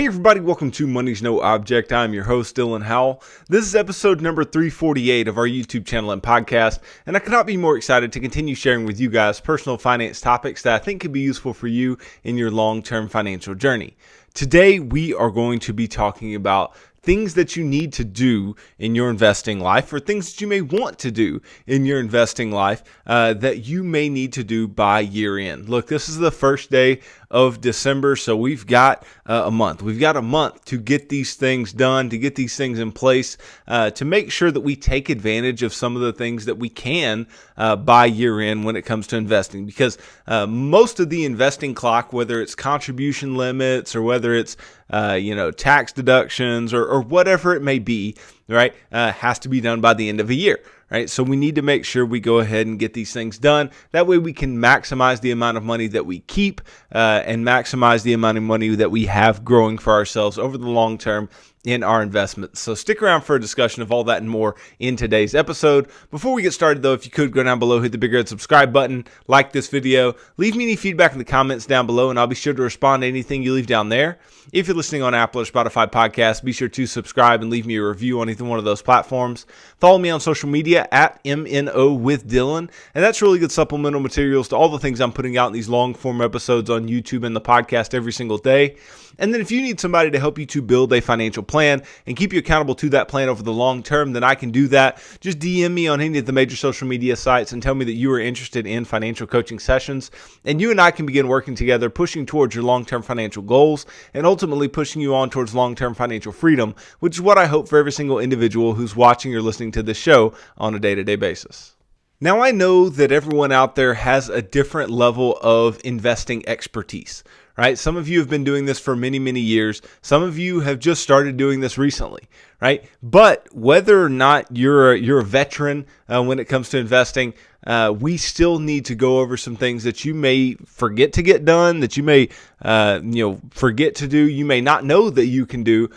Hey everybody, welcome to Money's No Object. I'm your host, Dylan Howell. This is episode number 348 of our YouTube channel and podcast, and I could not be more excited to continue sharing with you guys personal finance topics that I think could be useful for you in your long-term financial journey. Today, we are going to be talking about things that you need to do in your investing life, or things that you may want to do in your investing life that you may need to do by year end. Look, this is the first day of December, so we've got a month. We've got a month to get these things done, to get these things in place, to make sure that we take advantage of some of the things that we can by year end when it comes to investing. Because most of the investing clock, whether it's contribution limits or whether it's tax deductions or whatever it may be, right, has to be done by the end of a year. Right, so we need to make sure we go ahead and get these things done. That way we can maximize the amount of money that we keep and maximize the amount of money that we have growing for ourselves over the long term in our investments. So stick around for a discussion of all that and more in today's episode. Before we get started though, if you could go down below, hit the big red subscribe button, like this video, leave me any feedback in the comments down below and I'll be sure to respond to anything you leave down there. If you're listening on Apple or Spotify podcasts, be sure to subscribe and leave me a review on either one of those platforms. Follow me on social media at MNO with Dylan, and that's really good supplemental materials to all the things I'm putting out in these long form episodes on YouTube and the podcast every single day. And then if you need somebody to help you to build a financial plan and keep you accountable to that plan over the long term, then I can do that. Just DM me on any of the major social media sites and tell me that you are interested in financial coaching sessions. And you and I can begin working together, pushing towards your long-term financial goals and ultimately pushing you on towards long-term financial freedom, which is what I hope for every single individual who's watching or listening to this show on a day-to-day basis. Now, I know that everyone out there has a different level of investing expertise, right? Some of you have been doing this for many, many years. Some of you have just started doing this recently, right? But whether or not you're a veteran when it comes to investing, we still need to go over some things that you may forget to get done, that you may forget to do, you may not know that you can do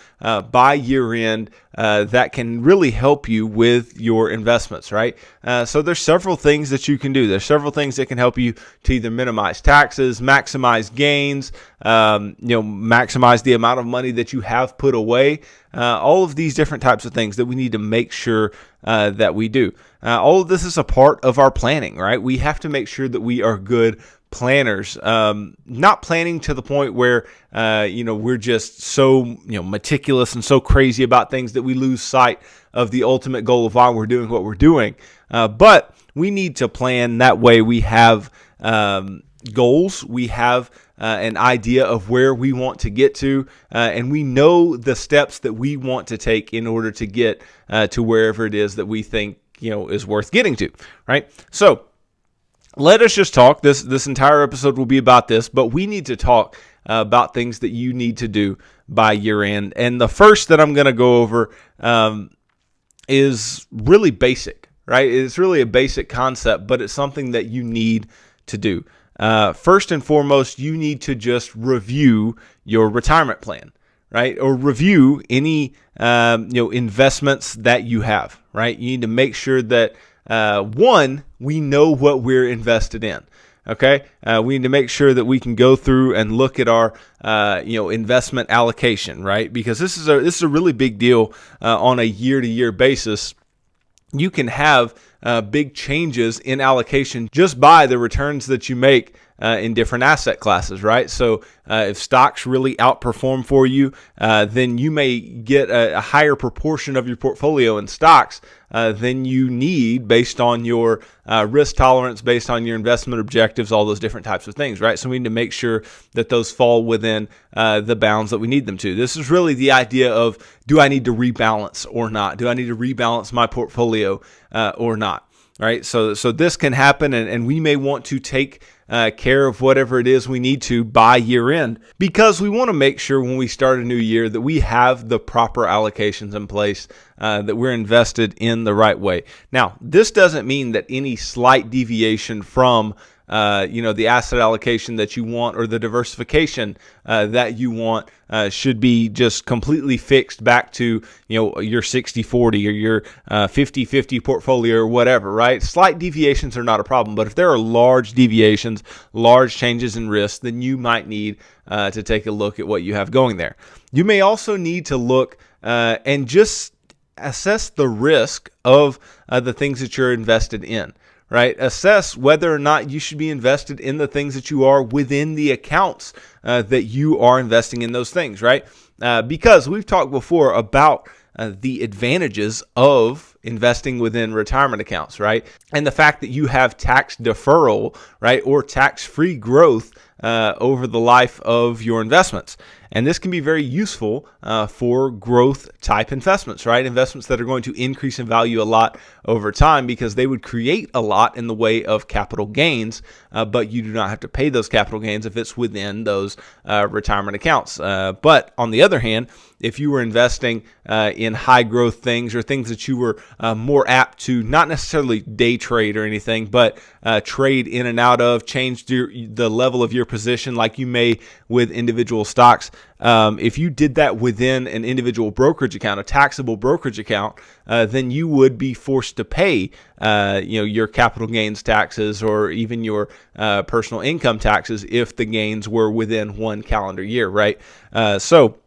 by year end that can really help you with your investments, right? So there's several things that you can do. There's several things that can help you to either minimize taxes, maximize gains, maximize the amount of money that you have put away. All of these different types of things that we need to make sure that we do. All of this is a part of our planning, right? We have to make sure that we are good planners, not planning to the point where, we're just so, meticulous and so crazy about things that we lose sight of the ultimate goal of why we're doing what we're doing. But we need to plan that way. We have goals. We have an idea of where we want to get to, and we know the steps that we want to take in order to get to wherever it is that we think is worth getting to, right? So let us just talk. This entire episode will be about this, but we need to talk about things that you need to do by year end. And the first that I'm going to go over is really basic, right? It's really a basic concept, but it's something that you need to do. First and foremost, you need to just review your retirement plan, right? Or review any investments that you have, right? You need to make sure that we know what we're invested in. Okay, we need to make sure that we can go through and look at our investment allocation, right? Because this is a really big deal on a year-to-year basis. You can have big changes in allocation just by the returns that you make in different asset classes, right? So if stocks really outperform for you, then you may get a higher proportion of your portfolio in stocks than you need based on your risk tolerance, based on your investment objectives, all those different types of things, right? So we need to make sure that those fall within the bounds that we need them to. This is really the idea of, do I need to rebalance or not? Do I need to rebalance my portfolio or not? Right? So this can happen, and we may want to take care of whatever it is we need to by year end, because we want to make sure when we start a new year that we have the proper allocations in place, that we're invested in the right way. Now, this doesn't mean that any slight deviation from the asset allocation that you want or the diversification that you want should be just completely fixed back to, your 60-40 or your 50-50 portfolio or whatever, right? Slight deviations are not a problem, but if there are large deviations, large changes in risk, then you might need to take a look at what you have going there. You may also need to look and just assess the risk of the things that you're invested in, right? Assess whether or not you should be invested in the things that you are within the accounts that you are investing in those things, right? Because we've talked before about the advantages of investing within retirement accounts, right? And the fact that you have tax deferral, right, or tax-free growth over the life of your investments. And this can be very useful for growth type investments, right? Investments that are going to increase in value a lot over time because they would create a lot in the way of capital gains, but you do not have to pay those capital gains if it's within those retirement accounts. But on the other hand, if you were investing in high growth things or things that you were more apt to not necessarily day trade or anything, but trade in and out of, change the level of your position like you may with individual stocks. If you did that within an individual brokerage account, a taxable brokerage account, then you would be forced to pay, your capital gains taxes or even your personal income taxes if the gains were within one calendar year, right? So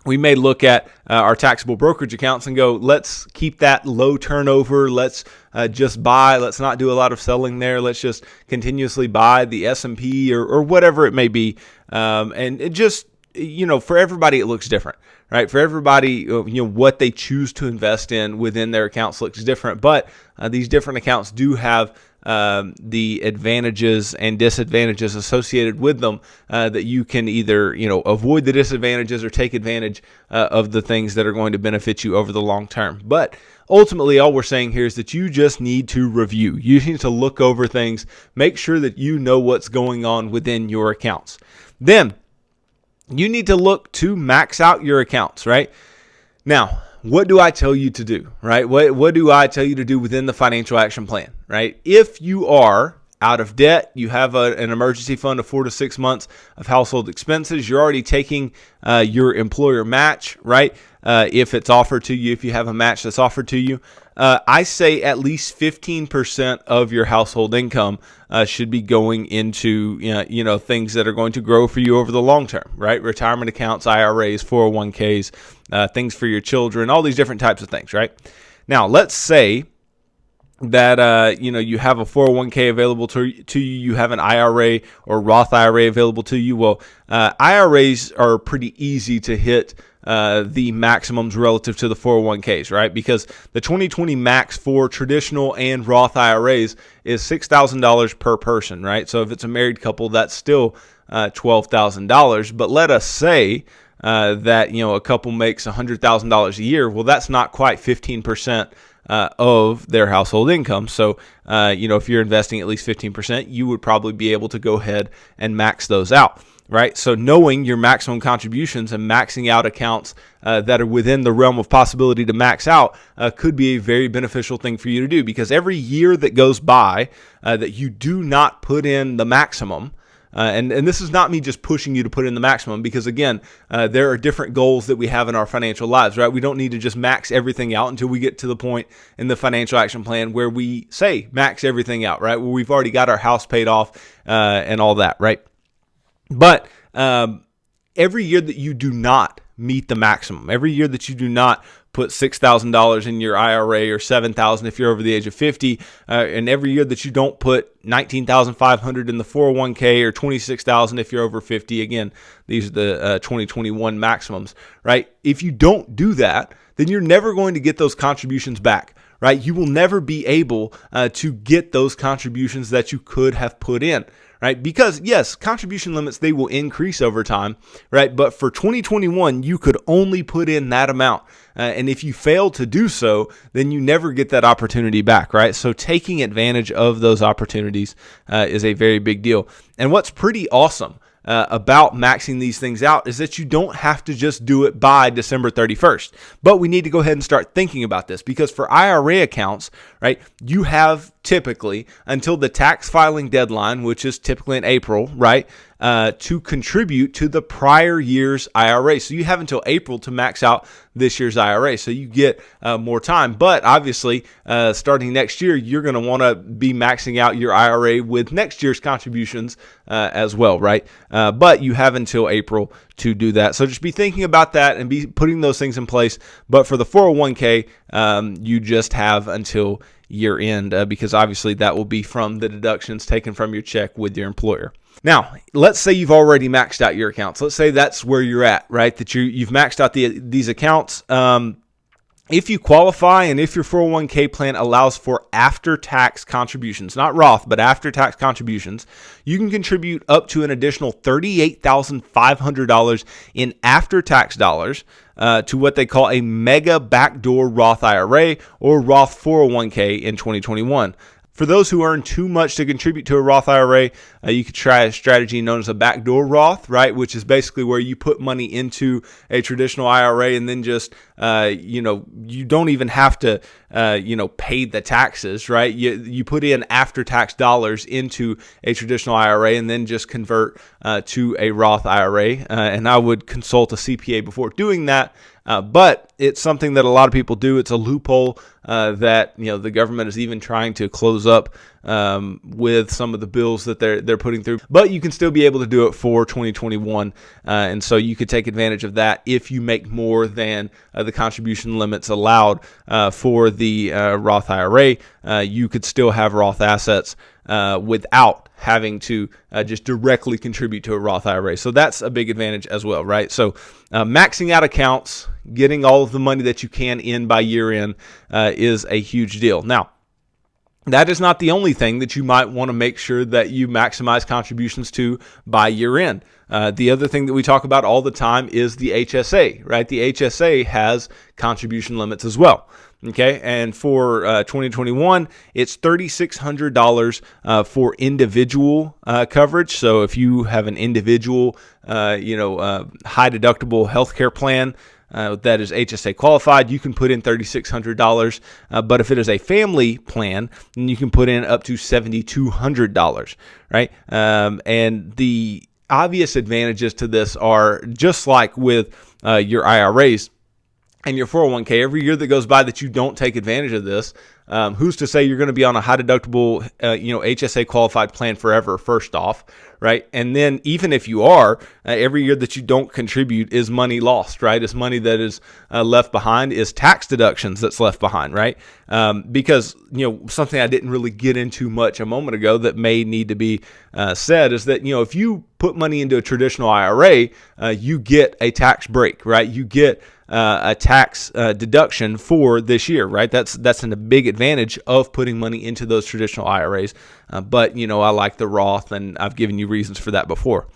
we may look at our taxable brokerage accounts and go, let's keep that low turnover. Let's just buy. Let's not do a lot of selling there. Let's just continuously buy the S&P or whatever it may be. And it just, for everybody, it looks different, right? For everybody, what they choose to invest in within their accounts looks different. But these different accounts do have the advantages and disadvantages associated with them that you can either, avoid the disadvantages or take advantage of the things that are going to benefit you over the long term. But ultimately, all we're saying here is that you just need to review. You need to look over things, make sure that you know what's going on within your accounts. Then you need to look to max out your accounts, right? Now, what do I tell you to do, right? What do I tell you to do within the financial action plan, right? If you are out of debt, you have an emergency fund of 4 to 6 months of household expenses, you're already taking your employer match, right? If it's offered to you, if you have a match that's offered to you, I say at least 15% of your household income should be going into things that are going to grow for you over the long term, right? Retirement accounts, IRAs, 401ks, things for your children, all these different types of things, right? Now, let's say that you have a 401k available to you, you have an IRA or Roth IRA available to you. Well, IRAs are pretty easy to hit the maximums relative to the 401ks, right? Because the 2020 max for traditional and Roth IRAs is $6,000 per person, right? So if it's a married couple, that's still $12,000. But let us say that a couple makes $100,000 a year. Well, that's not quite 15% of their household income. So, if you're investing at least 15%, you would probably be able to go ahead and max those out, right? So knowing your maximum contributions and maxing out accounts that are within the realm of possibility to max out could be a very beneficial thing for you to do, because every year that goes by that you do not put in the maximum, and this is not me just pushing you to put in the maximum, because again, there are different goals that we have in our financial lives, right? We don't need to just max everything out until we get to the point in the financial action plan where we say max everything out, right? Where we've already got our house paid off and all that, right? But every year that you do not meet the maximum, every year that you do not put $6,000 in your IRA or $7,000 if you're over the age of 50, and every year that you don't put $19,500 in the 401k or $26,000 if you're over 50, again, these are the 2021 maximums, right? If you don't do that, then you're never going to get those contributions back, right? You will never be able to get those contributions that you could have put in, right? Because yes, contribution limits, they will increase over time, right? But for 2021, you could only put in that amount. And if you fail to do so, then you never get that opportunity back, right? So taking advantage of those opportunities is a very big deal. And what's pretty awesome about maxing these things out is that you don't have to just do it by December 31st. But we need to go ahead and start thinking about this, because for IRA accounts, right, you have typically until the tax filing deadline, which is typically in April, right, to contribute to the prior year's IRA. So you have until April to max out this year's IRA. So you get more time. But obviously, starting next year, you're going to want to be maxing out your IRA with next year's contributions as well, right? But you have until April to do that. So just be thinking about that and be putting those things in place. But for the 401k, you just have until year end, because obviously that will be from the deductions taken from your check with your employer. Now, let's say you've already maxed out your accounts. Let's say that's where you're at, right? That you've maxed out these accounts. If you qualify and if your 401k plan allows for after-tax contributions, not Roth, but after-tax contributions, you can contribute up to an additional $38,500 in after-tax dollars to what they call a mega backdoor Roth IRA or Roth 401k in 2021. For those who earn too much to contribute to a Roth IRA, you could try a strategy known as a backdoor Roth, right? Which is basically where you put money into a traditional IRA and then just, you don't even have to, pay the taxes, right? You put in after-tax dollars into a traditional IRA and then just convert to a Roth IRA. And I would consult a CPA before doing that. But it's something that a lot of people do. It's a loophole that the government is even trying to close up with some of the bills that they're putting through. But you can still be able to do it for 2021, and so you could take advantage of that if you make more than the contribution limits allowed for the Roth IRA. You could still have Roth assets without having to just directly contribute to a Roth IRA. So that's a big advantage as well, right? So maxing out accounts, getting all of the money that you can in by year end is a huge deal. Now, that is not the only thing that you might want to make sure that you maximize contributions to by year end. The other thing that we talk about all the time is the HSA, right? The HSA has contribution limits as well. Okay, and for 2021, it's $3,600 for individual coverage. So if you have an individual, high deductible healthcare plan that is HSA qualified, you can put in $3,600. But if it is a family plan, then you can put in up to $7,200, right? And the obvious advantages to this are just like with your IRAs and your 401k. Every year that goes by that you don't take advantage of this, who's to say you're going to be on a high deductible, HSA qualified plan forever, first off, right? And then even if you are, every year that you don't contribute is money lost, right? It's money that is left behind, is tax deductions that's left behind, right? Because, something I didn't really get into much a moment ago that may need to be said is that, if you put money into a traditional IRA, you get a tax break, right? You get a tax deduction for this year, right? That's a big advantage of putting money into those traditional IRAs. But I like the Roth, and I've given you reasons for that before.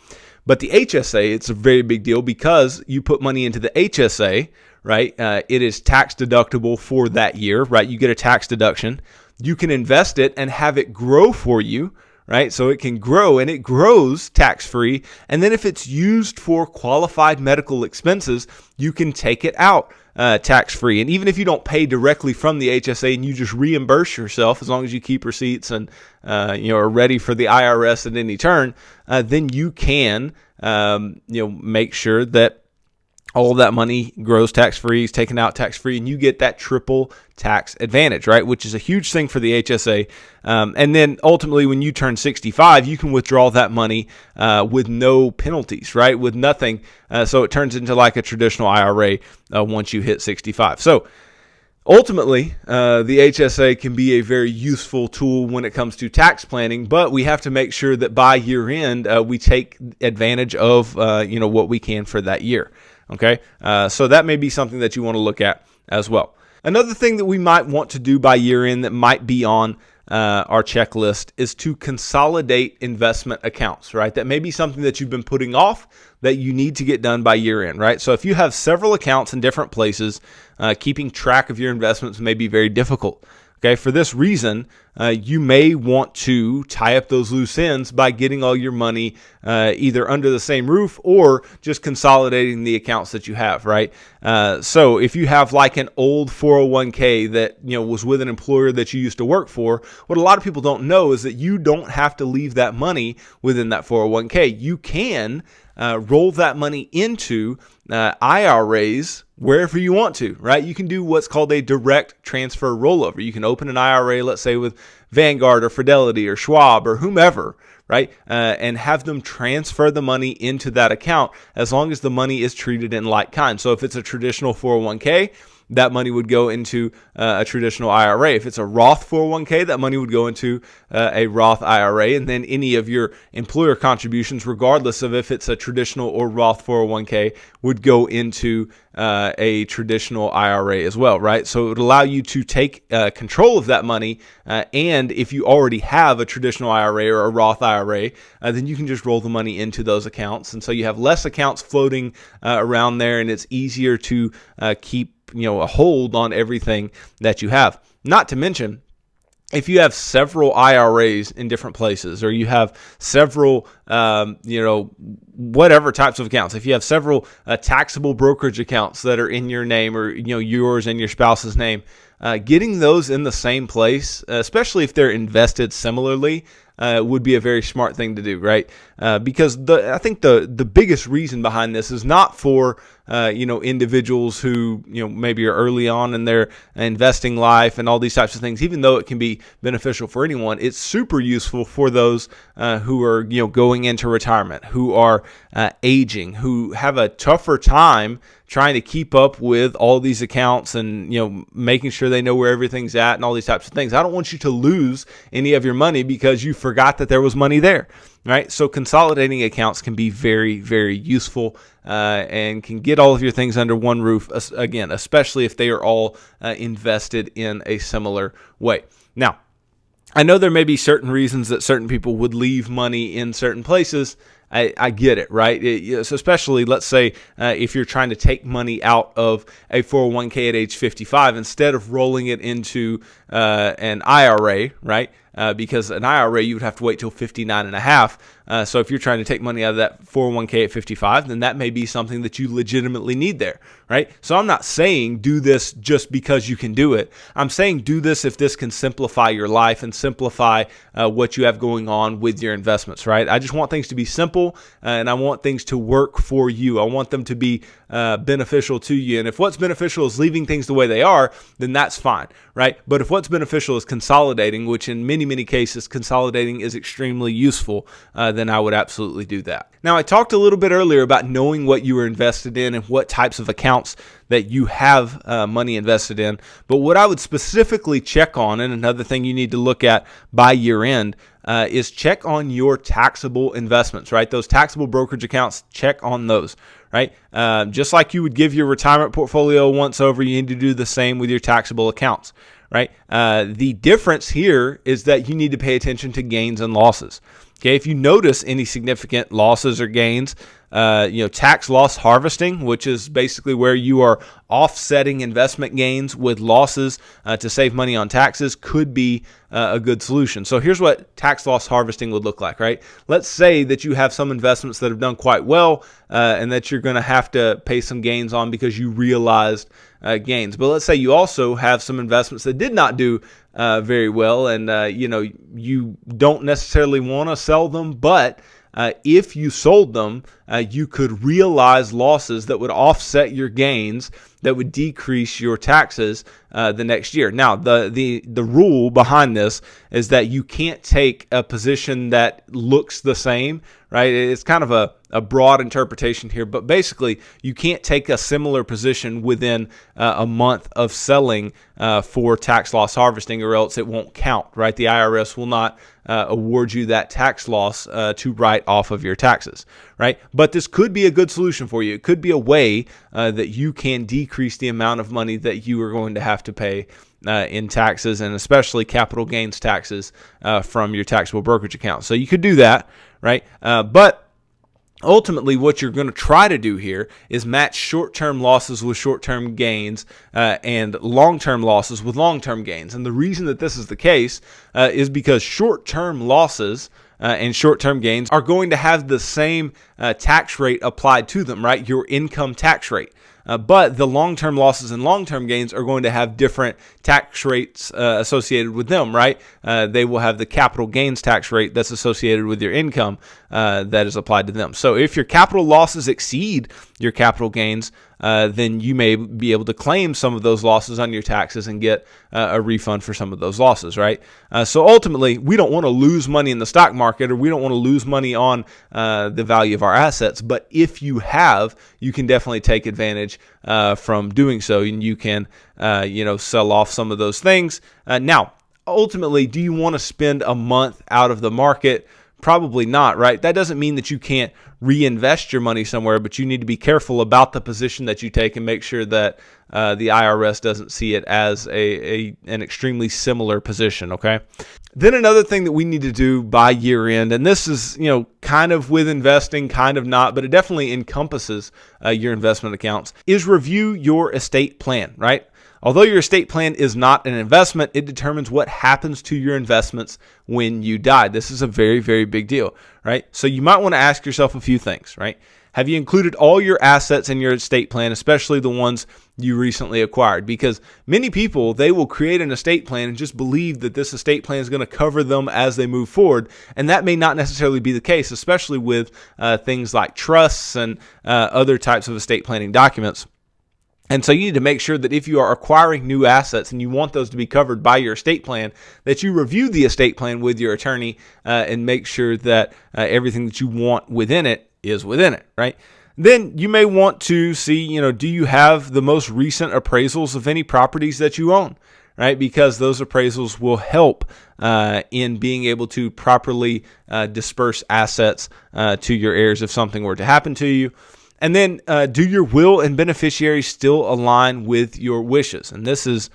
But the HSA, it's a very big deal because you put money into the HSA, right? It is tax deductible for that year, right? You get a tax deduction. You can invest it and have it grow for you, right? So it can grow, and it grows tax-free. And then if it's used for qualified medical expenses, you can take it out tax-free. And even if you don't pay directly from the HSA and you just reimburse yourself, as long as you keep receipts and are ready for the IRS at any turn, then you can make sure that all of that money grows tax-free, is taken out tax-free, and you get that triple tax advantage, right? Which is a huge thing for the HSA. And then ultimately, when you turn 65, you can withdraw that money with no penalties, right? With nothing. So it turns into like a traditional IRA once you hit 65. So ultimately, the HSA can be a very useful tool when it comes to tax planning, but we have to make sure that by year end, we take advantage of, what we can for that year. Okay, so that may be something that you want to look at as well. Another thing that we might want to do by year end that might be on our checklist is to consolidate investment accounts, right? That may be something that you've been putting off that you need to get done by year end, right? So if you have several accounts in different places, keeping track of your investments may be very difficult. Okay, for this reason, you may want to tie up those loose ends by getting all your money either under the same roof or just consolidating the accounts that you have, right? So if you have like an old 401k that was with an employer that you used to work for, what a lot of people don't know is that you don't have to leave that money within that 401k. You can roll that money into IRAs wherever you want to, right? You can do what's called a direct transfer rollover. You can open an IRA, let's say with Vanguard or Fidelity or Schwab or whomever, right? And have them transfer the money into that account as long as the money is treated in like kind. So if it's a traditional 401k, that money would go into a traditional IRA. If it's a Roth 401k, that money would go into a Roth IRA. And then any of your employer contributions, regardless of if it's a traditional or Roth 401k, would go into a traditional IRA as well, right? So it would allow you to take control of that money. And if you already have a traditional IRA or a Roth IRA, then you can just roll the money into those accounts. And so you have less accounts floating around there, and it's easier to keep a hold on everything that you have. Not to mention, if you have several IRAs in different places, or you have several, whatever types of accounts, if you have several taxable brokerage accounts that are in your name or, yours and your spouse's name, getting those in the same place, especially if they're invested similarly, would be a very smart thing to do, right? Because I think the biggest reason behind this is not for individuals who maybe are early on in their investing life and all these types of things. Even though it can be beneficial for anyone, it's super useful for those who are going into retirement, who are aging, who have a tougher time trying to keep up with all these accounts and making sure they know where everything's at and all these types of things. I don't want you to lose any of your money because you forgot that there was money there, right? So consolidating accounts can be very, very useful and can get all of your things under one roof, again, especially if they are all invested in a similar way. Now, I know there may be certain reasons that certain people would leave money in certain places. I get it, right? So especially, let's say, if you're trying to take money out of a 401k at age 55, instead of rolling it into an IRA, right? Because an IRA, you would have to wait till 59 and a half. So if you're trying to take money out of that 401k at 55, then that may be something that you legitimately need there, right? So I'm not saying do this just because you can do it. I'm saying do this if this can simplify your life and simplify what you have going on with your investments, right? I just want things to be simple and I want things to work for you. I want them to be beneficial to you. And if what's beneficial is leaving things the way they are, then that's fine, right? But if what's beneficial is consolidating, which in many cases consolidating is extremely useful, then I would absolutely do that. Now, I talked a little bit earlier about knowing what you were invested in and what types of accounts that you have money invested in. But what I would specifically check on, and another thing you need to look at by year end, is check on your taxable investments, right? Those taxable brokerage accounts, check on those, right? Just like you would give your retirement portfolio once over, you need to do the same with your taxable accounts, right? The difference here is that you need to pay attention to gains and losses. Okay, if you notice any significant losses or gains, tax loss harvesting, which is basically where you are offsetting investment gains with losses to save money on taxes, could be a good solution. So here's what tax loss harvesting would look like, right? Let's say that you have some investments that have done quite well and that you're going to have to pay some gains on because you realized gains. But let's say you also have some investments that did not do very well, and you don't necessarily want to sell them, but if you sold them, you could realize losses that would offset your gains, that would decrease your taxes the next year. Now, the rule behind this is that you can't take a position that looks the same, right? It's kind of a broad interpretation here, but basically you can't take a similar position within a month of selling for tax loss harvesting, or else it won't count, right? The IRS will not award you that tax loss to write off of your taxes, right? But this could be a good solution for you. It could be a way that you can decrease the amount of money that you are going to have to pay in taxes, and especially capital gains taxes from your taxable brokerage account. So you could do that, right? But ultimately, what you're going to try to do here is match short-term losses with short-term gains and long-term losses with long-term gains. And the reason that this is the case is because short-term losses and short-term gains are going to have the same tax rate applied to them, right? Your income tax rate. But the long-term losses and long-term gains are going to have different tax rates associated with them, right? They will have the capital gains tax rate that's associated with your income that is applied to them. So if your capital losses exceed your capital gains, then you may be able to claim some of those losses on your taxes and get a refund for some of those losses, right? So ultimately, we don't want to lose money in the stock market, or we don't want to lose money on the value of our assets. But if you have, you can definitely take advantage from doing so, and you can, sell off some of those things. Now, ultimately, do you want to spend a month out of the market? Probably not, right? That doesn't mean that you can't reinvest your money somewhere, but you need to be careful about the position that you take and make sure that the IRS doesn't see it as an extremely similar position, okay? Then another thing that we need to do by year end, and this is, kind of with investing, kind of not, but it definitely encompasses your investment accounts, is review your estate plan, right? Although your estate plan is not an investment, it determines what happens to your investments when you die. This is a very, very big deal, right? So you might want to ask yourself a few things, right? Have you included all your assets in your estate plan, especially the ones you recently acquired? Because many people, they will create an estate plan and just believe that this estate plan is going to cover them as they move forward. And that may not necessarily be the case, especially with things like trusts and other types of estate planning documents. And so you need to make sure that if you are acquiring new assets and you want those to be covered by your estate plan, that you review the estate plan with your attorney and make sure that everything that you want within it is within it, right? Then you may want to see, do you have the most recent appraisals of any properties that you own, right? Because those appraisals will help in being able to properly disperse assets to your heirs if something were to happen to you. And then do your will and beneficiaries still align with your wishes? And this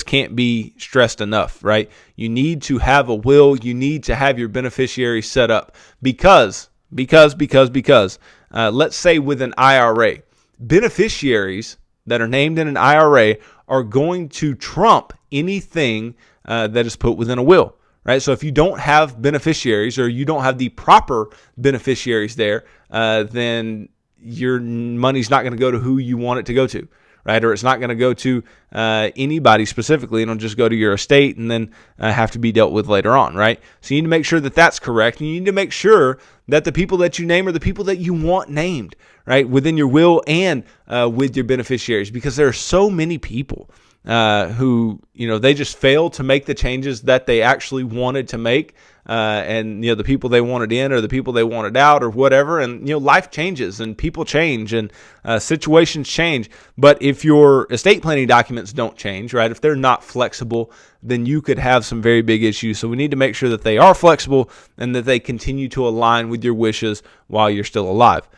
can't be stressed enough, right? You need to have a will. You need to have your beneficiaries set up because let's say with an IRA, beneficiaries that are named in an IRA are going to trump anything that is put within a will. Right. So if you don't have beneficiaries or you don't have the proper beneficiaries there, then your money's not going to go to who you want it to go to, right? Or it's not going to go to anybody specifically. It'll just go to your estate and then have to be dealt with later on, right? So you need to make sure that that's correct. And you need to make sure that the people that you name are the people that you want named, right? Within your will and with your beneficiaries, because there are so many people who, they just fail to make the changes that they actually wanted to make. And the people they wanted in or the people they wanted out or whatever. And, life changes and people change and situations change. But if your estate planning documents don't change, right, if they're not flexible, then you could have some very big issues. So we need to make sure that they are flexible and that they continue to align with your wishes while you're still alive.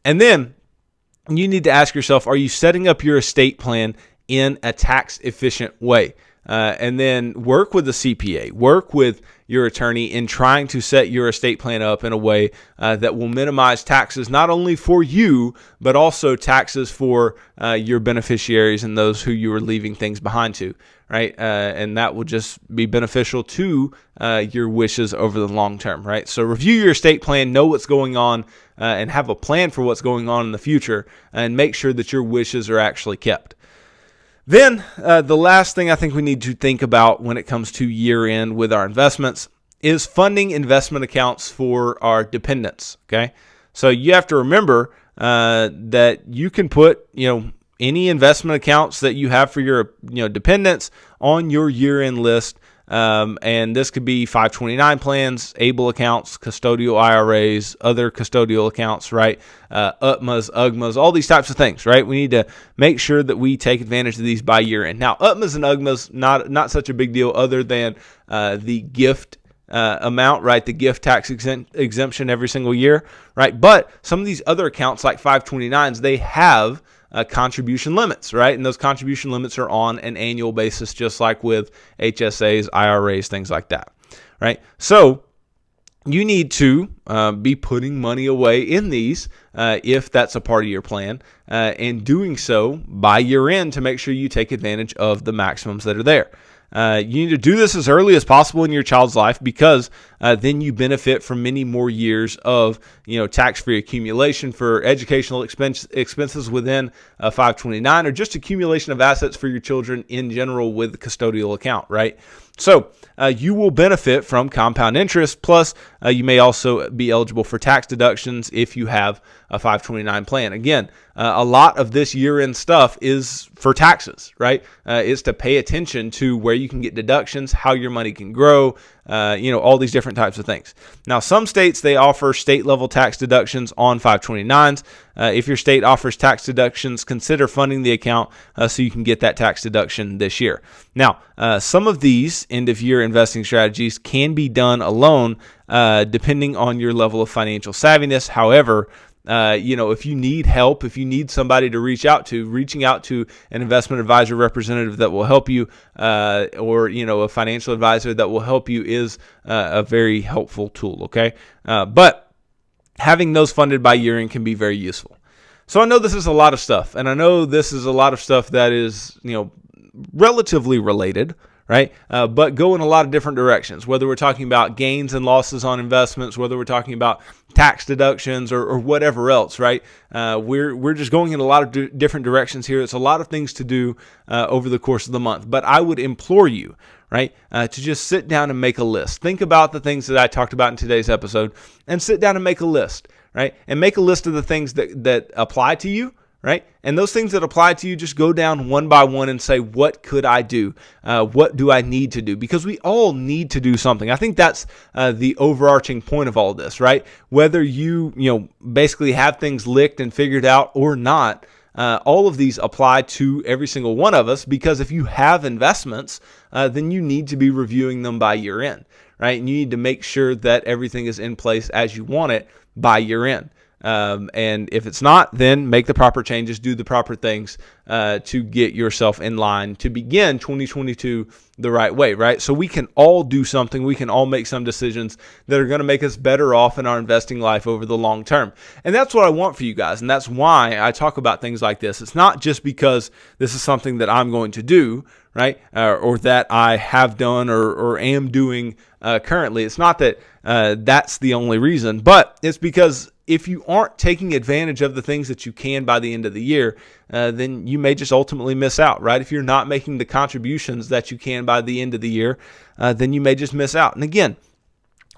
And then you need to ask yourself, are you setting up your estate plan in a tax efficient way? And then work with the CPA, work with your attorney in trying to set your estate plan up in a way that will minimize taxes, not only for you, but also taxes for your beneficiaries and those who you are leaving things behind to, right? And that will just be beneficial to your wishes over the long term, right? So review your estate plan, know what's going on, and have a plan for what's going on in the future, and make sure that your wishes are actually kept. Then the last thing I think we need to think about when it comes to year end with our investments is funding investment accounts for our dependents. Okay, so you have to remember that you can put any investment accounts that you have for your dependents on your year end list. And this could be 529 plans, ABLE accounts, custodial IRAs, other custodial accounts, right? UTMAs, UGMAs, all these types of things, right? We need to make sure that we take advantage of these by year end. Now, UTMAs and UGMAs, not such a big deal other than the gift amount, right? The gift tax exemption every single year, right? But some of these other accounts like 529s, they have contribution limits, right? And those contribution limits are on an annual basis, just like with HSAs, IRAs, things like that, right? So you need to be putting money away in these if that's a part of your plan, and doing so by year end to make sure you take advantage of the maximums that are there. You need to do this as early as possible in your child's life, because then you benefit from many more years of tax-free accumulation for educational expenses within 529, or just accumulation of assets for your children in general with the custodial account, right? So you will benefit from compound interest, plus you may also be eligible for tax deductions if you have a 529 plan. Again, a lot of this year-end stuff is for taxes, right? It's to pay attention to where you can get deductions, how your money can grow, all these different types of things. Now, some states, they offer state-level tax deductions on 529s. If your state offers tax deductions, consider funding the account so you can get that tax deduction this year. Now, some of these end-of-year investing strategies can be done alone, depending on your level of financial savviness. However, if you need help, if you need somebody to reaching out to an investment advisor representative that will help you, or a financial advisor that will help you is a very helpful tool, okay? But having those funded by year-end can be very useful. So I know this is a lot of stuff, and I know this is a lot of stuff that is, relatively related, right? But go in a lot of different directions, whether we're talking about gains and losses on investments, whether we're talking about tax deductions or whatever else, right? We're just going in a lot of different directions here. It's a lot of things to do over the course of the month, but I would implore you, right, to just sit down and make a list. Think about the things that I talked about in today's episode and sit down and make a list, right? And make a list of the things that apply to you, right? And those things that apply to you, just go down one by one and say, what could I do? What do I need to do? Because we all need to do something. I think that's the overarching point of all this, right? Whether you basically have things licked and figured out or not, all of these apply to every single one of us, because if you have investments, then you need to be reviewing them by year end, right? And you need to make sure that everything is in place as you want it by year end. And if it's not, then make the proper changes, do the proper things to get yourself in line to begin 2022 the right way, right? So we can all do something. We can all make some decisions that are going to make us better off in our investing life over the long term. And that's what I want for you guys. And that's why I talk about things like this. It's not just because this is something that I'm going to do, right? Or that I have done or am doing currently. It's not that that's the only reason, but it's because if you aren't taking advantage of the things that you can by the end of the year, then you may just ultimately miss out, right? If you're not making the contributions that you can by the end of the year, then you may just miss out. And again,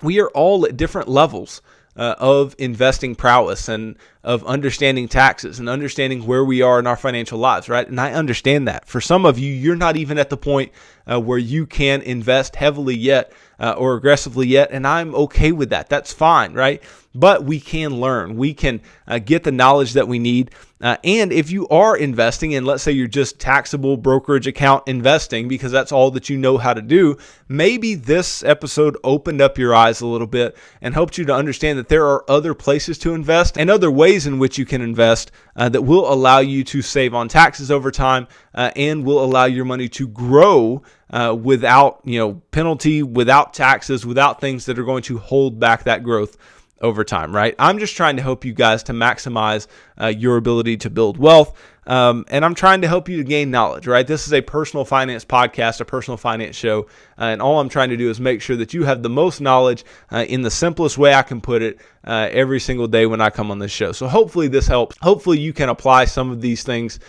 we are all at different levels of investing prowess and of understanding taxes and understanding where we are in our financial lives, right? And I understand that. For some of you, you're not even at the point where you can invest heavily yet or aggressively yet, and I'm okay with that. That's fine, right? But we can learn. We can get the knowledge that we need. And if you are investing, and let's say you're just taxable brokerage account investing because that's all that you know how to do, maybe this episode opened up your eyes a little bit and helped you to understand that there are other places to invest and other ways in which you can invest that will allow you to save on taxes over time and will allow your money to grow without penalty, without taxes, without things that are going to hold back that growth over time, right? I'm just trying to help you guys to maximize your ability to build wealth. And I'm trying to help you to gain knowledge, right? This is a personal finance podcast, a personal finance show. And all I'm trying to do is make sure that you have the most knowledge in the simplest way I can put it every single day when I come on this show. So hopefully this helps. Hopefully you can apply some of these things,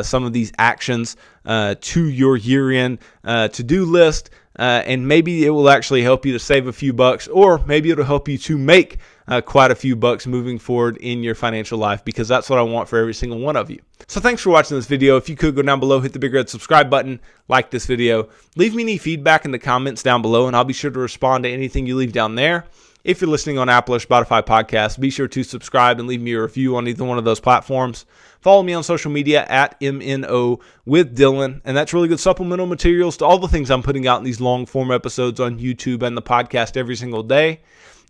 some of these actions to your year-end to-do list. And maybe it will actually help you to save a few bucks, or maybe it'll help you to make quite a few bucks moving forward in your financial life, because that's what I want for every single one of you. So thanks for watching this video. If you could go down below, hit the big red subscribe button, like this video, leave me any feedback in the comments down below, and I'll be sure to respond to anything you leave down there. If you're listening on Apple or Spotify podcasts, be sure to subscribe and leave me a review on either one of those platforms. Follow me on social media at MNO with Dylan, and that's really good supplemental materials to all the things I'm putting out in these long form episodes on YouTube and the podcast every single day.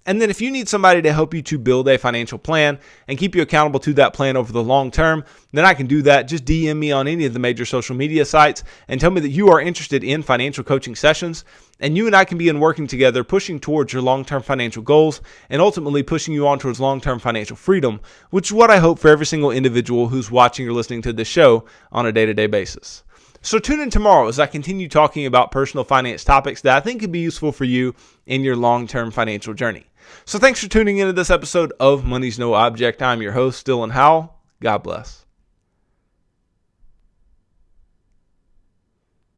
And then if you need somebody to help you to build a financial plan and keep you accountable to that plan over the long term, then I can do that. Just DM me on any of the major social media sites and tell me that you are interested in financial coaching sessions. And you and I can begin working together, pushing towards your long-term financial goals and ultimately pushing you on towards long-term financial freedom, which is what I hope for every single individual who's watching or listening to this show on a day-to-day basis. So tune in tomorrow as I continue talking about personal finance topics that I think could be useful for you in your long-term financial journey. So thanks for tuning into this episode of Money's No Object. I'm your host, Dylan Howell. God bless.